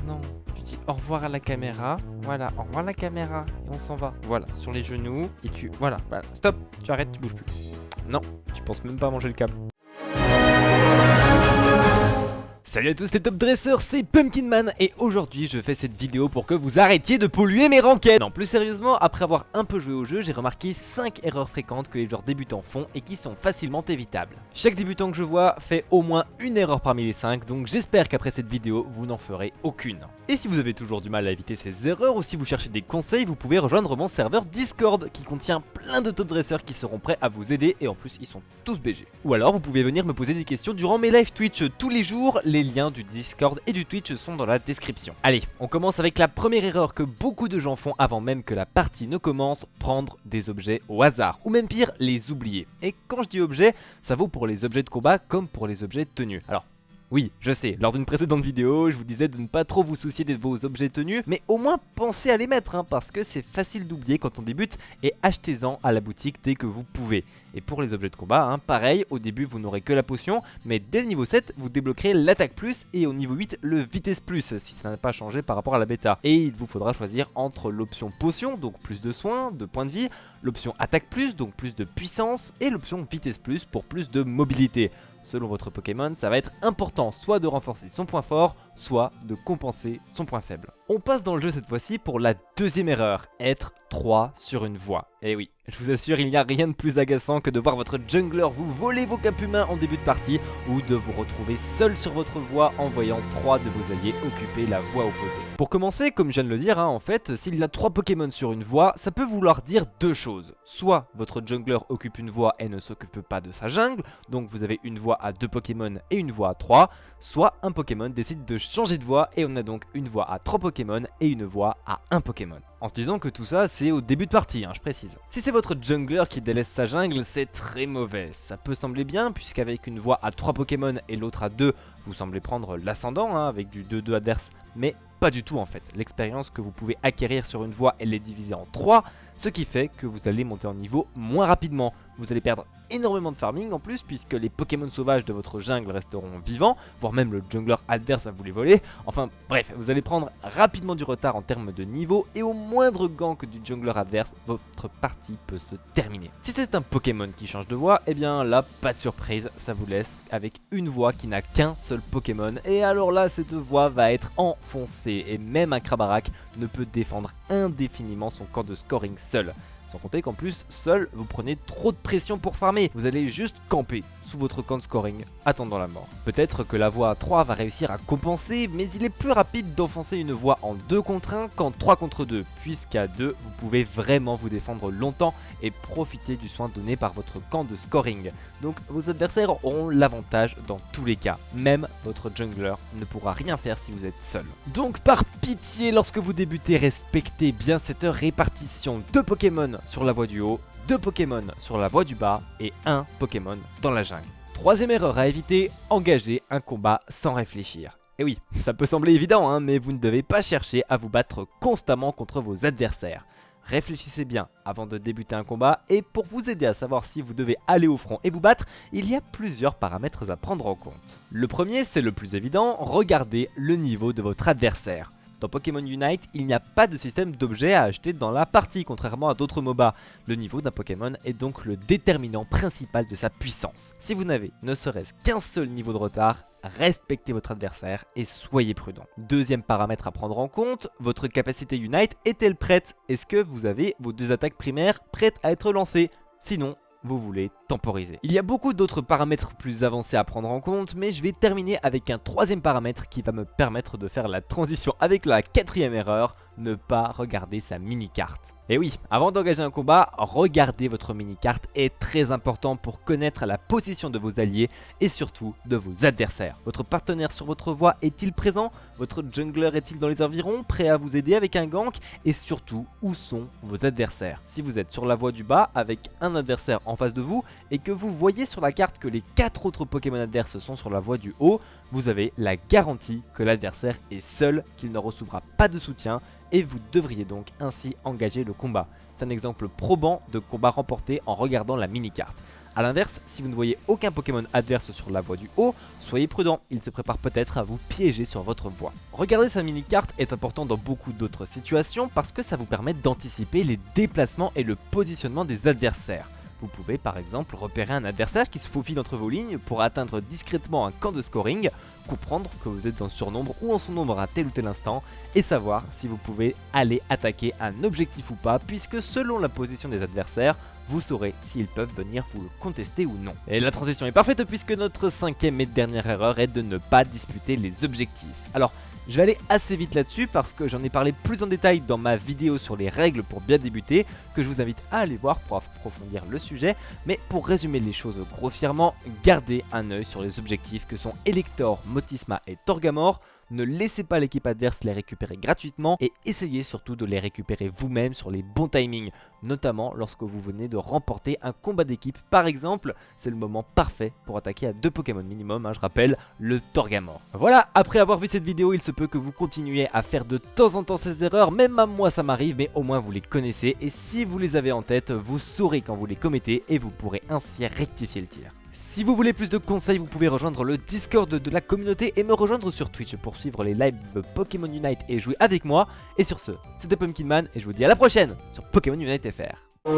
Non, tu dis au revoir à la caméra. Voilà, au revoir à la caméra. Et on s'en va. Voilà, sur les genoux. Et tu... Voilà, stop. Tu arrêtes, tu bouges plus. Non, tu penses même pas à manger le câble. Salut à tous, c'est Top Dresseur, c'est Pumpkin Man et aujourd'hui je fais cette vidéo pour que vous arrêtiez de polluer mes rankeds. Non, plus sérieusement, après avoir un peu joué au jeu, j'ai remarqué 5 erreurs fréquentes que les joueurs débutants font et qui sont facilement évitables. Chaque débutant que je vois fait au moins une erreur parmi les 5, donc j'espère qu'après cette vidéo, vous n'en ferez aucune. Et si vous avez toujours du mal à éviter ces erreurs ou si vous cherchez des conseils, vous pouvez rejoindre mon serveur Discord qui contient plein de top dresseurs qui seront prêts à vous aider et en plus ils sont tous BG. Ou alors vous pouvez venir me poser des questions durant mes live Twitch tous les jours, les liens du Discord et du Twitch sont dans la description. Allez, on commence avec la première erreur que beaucoup de gens font avant même que la partie ne commence, prendre des objets au hasard, ou même pire, les oublier. Et quand je dis objets, ça vaut pour les objets de combat comme pour les objets de tenue. Alors, oui, je sais, lors d'une précédente vidéo, je vous disais de ne pas trop vous soucier de vos objets tenus, mais au moins pensez à les mettre, parce que c'est facile d'oublier quand on débute, et achetez-en à la boutique dès que vous pouvez. Et pour les objets de combat, pareil, au début vous n'aurez que la potion, mais dès le niveau 7, vous débloquerez l'attaque plus, et au niveau 8, le vitesse plus, si ça n'a pas changé par rapport à la bêta. Et il vous faudra choisir entre l'option potion, donc plus de soins, de points de vie, l'option attaque plus, donc plus de puissance, et l'option vitesse plus pour plus de mobilité. Selon votre Pokémon, ça va être important soit de renforcer son point fort, soit de compenser son point faible. On passe dans le jeu cette fois-ci pour la deuxième erreur, être 3 sur une voie. Et oui, je vous assure, il n'y a rien de plus agaçant que de voir votre jungler vous voler vos capes humains en début de partie ou de vous retrouver seul sur votre voie en voyant 3 de vos alliés occuper la voie opposée. Pour commencer, comme je viens de le dire, en fait, s'il y a 3 Pokémon sur une voie, ça peut vouloir dire deux choses. Soit votre jungler occupe une voie et ne s'occupe pas de sa jungle, donc vous avez une voie à 2 Pokémon et une voie à 3, soit un Pokémon décide de changer de voie et on a donc une voie à 3 Pokémon et une voie à 1 Pokémon. En se disant que tout ça c'est au début de partie, je précise. Si c'est votre jungler qui délaisse sa jungle, c'est très mauvais. Ça peut sembler bien puisqu'avec une voie à 3 Pokémon et l'autre à 2, vous semblez prendre l'ascendant avec du 2-2 adverse, mais pas du tout en fait. L'expérience que vous pouvez acquérir sur une voie, elle est divisée en 3, ce qui fait que vous allez monter en niveau moins rapidement. Vous allez perdre énormément de farming en plus puisque les Pokémon sauvages de votre jungle resteront vivants, voire même le jungler adverse va vous les voler. Enfin bref, vous allez prendre rapidement du retard en termes de niveau et au moindre gank du jungler adverse, votre partie peut se terminer. Si c'est un Pokémon qui change de voie, et bien là, pas de surprise, ça vous laisse avec une voie qui n'a qu'un seul Pokémon. Et alors là, cette voie va être enfoncée et même un Crabarak ne peut défendre indéfiniment son camp de scoring seul. Sans compter qu'en plus, seul, vous prenez trop de pression pour farmer. Vous allez juste camper sous votre camp de scoring, attendant la mort. Peut-être que la voie à 3 va réussir à compenser, mais il est plus rapide d'enfoncer une voie en 2 contre 1 qu'en 3 contre 2, puisqu'à 2, vous pouvez vraiment vous défendre longtemps et profiter du soin donné par votre camp de scoring. Donc vos adversaires auront l'avantage dans tous les cas. Même votre jungler ne pourra rien faire si vous êtes seul. Donc par pitié, lorsque vous débutez, respectez bien cette répartition. 2 Pokémon sur la voie du haut, 2 Pokémon sur la voie du bas et 1 Pokémon dans la jungle. Troisième erreur à éviter, engager un combat sans réfléchir. Et oui, ça peut sembler évident, mais vous ne devez pas chercher à vous battre constamment contre vos adversaires. Réfléchissez bien avant de débuter un combat et pour vous aider à savoir si vous devez aller au front et vous battre, il y a plusieurs paramètres à prendre en compte. Le premier, c'est le plus évident, regardez le niveau de votre adversaire. Dans Pokémon Unite, il n'y a pas de système d'objets à acheter dans la partie, contrairement à d'autres MOBA. Le niveau d'un Pokémon est donc le déterminant principal de sa puissance. Si vous n'avez ne serait-ce qu'un seul niveau de retard, respectez votre adversaire et soyez prudent. Deuxième paramètre à prendre en compte, votre capacité Unite est-elle prête? Est-ce que vous avez vos 2 attaques primaires prêtes à être lancées? Sinon, vous voulez temporiser. Il y a beaucoup d'autres paramètres plus avancés à prendre en compte, mais je vais terminer avec un troisième paramètre qui va me permettre de faire la transition avec la quatrième erreur, ne pas regarder sa mini-carte. Et oui, avant d'engager un combat, regardez votre mini-carte est très important pour connaître la position de vos alliés et surtout de vos adversaires. Votre partenaire sur votre voie est-il présent? Votre jungler est-il dans les environs, prêt à vous aider avec un gank? Et surtout, où sont vos adversaires? Si vous êtes sur la voie du bas avec un adversaire en face de vous et que vous voyez sur la carte que les 4 autres Pokémon adverses sont sur la voie du haut, vous avez la garantie que l'adversaire est seul, qu'il ne recevra pas de soutien et vous devriez donc ainsi engager le combat. C'est un exemple probant de combat remporté en regardant la mini-carte. A l'inverse, si vous ne voyez aucun Pokémon adverse sur la voie du haut, soyez prudent, il se prépare peut-être à vous piéger sur votre voie. Regarder sa mini-carte est important dans beaucoup d'autres situations parce que ça vous permet d'anticiper les déplacements et le positionnement des adversaires. Vous pouvez par exemple repérer un adversaire qui se faufile entre vos lignes pour atteindre discrètement un camp de scoring, comprendre que vous êtes en surnombre ou en sous-nombre à tel ou tel instant et savoir si vous pouvez aller attaquer un objectif ou pas, puisque selon la position des adversaires, vous saurez s'ils peuvent venir vous le contester ou non. Et la transition est parfaite puisque notre cinquième et dernière erreur est de ne pas disputer les objectifs. Alors, je vais aller assez vite là-dessus parce que j'en ai parlé plus en détail dans ma vidéo sur les règles pour bien débuter, que je vous invite à aller voir pour approfondir le sujet. Mais pour résumer les choses grossièrement, gardez un œil sur les objectifs que sont Elector, Motisma et Torgamor. Ne laissez pas l'équipe adverse les récupérer gratuitement et essayez surtout de les récupérer vous-même sur les bons timings, notamment lorsque vous venez de remporter un combat d'équipe par exemple. C'est le moment parfait pour attaquer à 2 Pokémon minimum, je rappelle, le Torgamor. Voilà, après avoir vu cette vidéo, il se peut que vous continuiez à faire de temps en temps ces erreurs, même à moi ça m'arrive, mais au moins vous les connaissez et si vous les avez en tête, vous saurez quand vous les commettez et vous pourrez ainsi rectifier le tir. Si vous voulez plus de conseils, vous pouvez rejoindre le Discord de la communauté et me rejoindre sur Twitch pour suivre les lives Pokémon Unite et jouer avec moi. Et sur ce, c'était Pumpkin Man et je vous dis à la prochaine sur Pokémon Unite FR.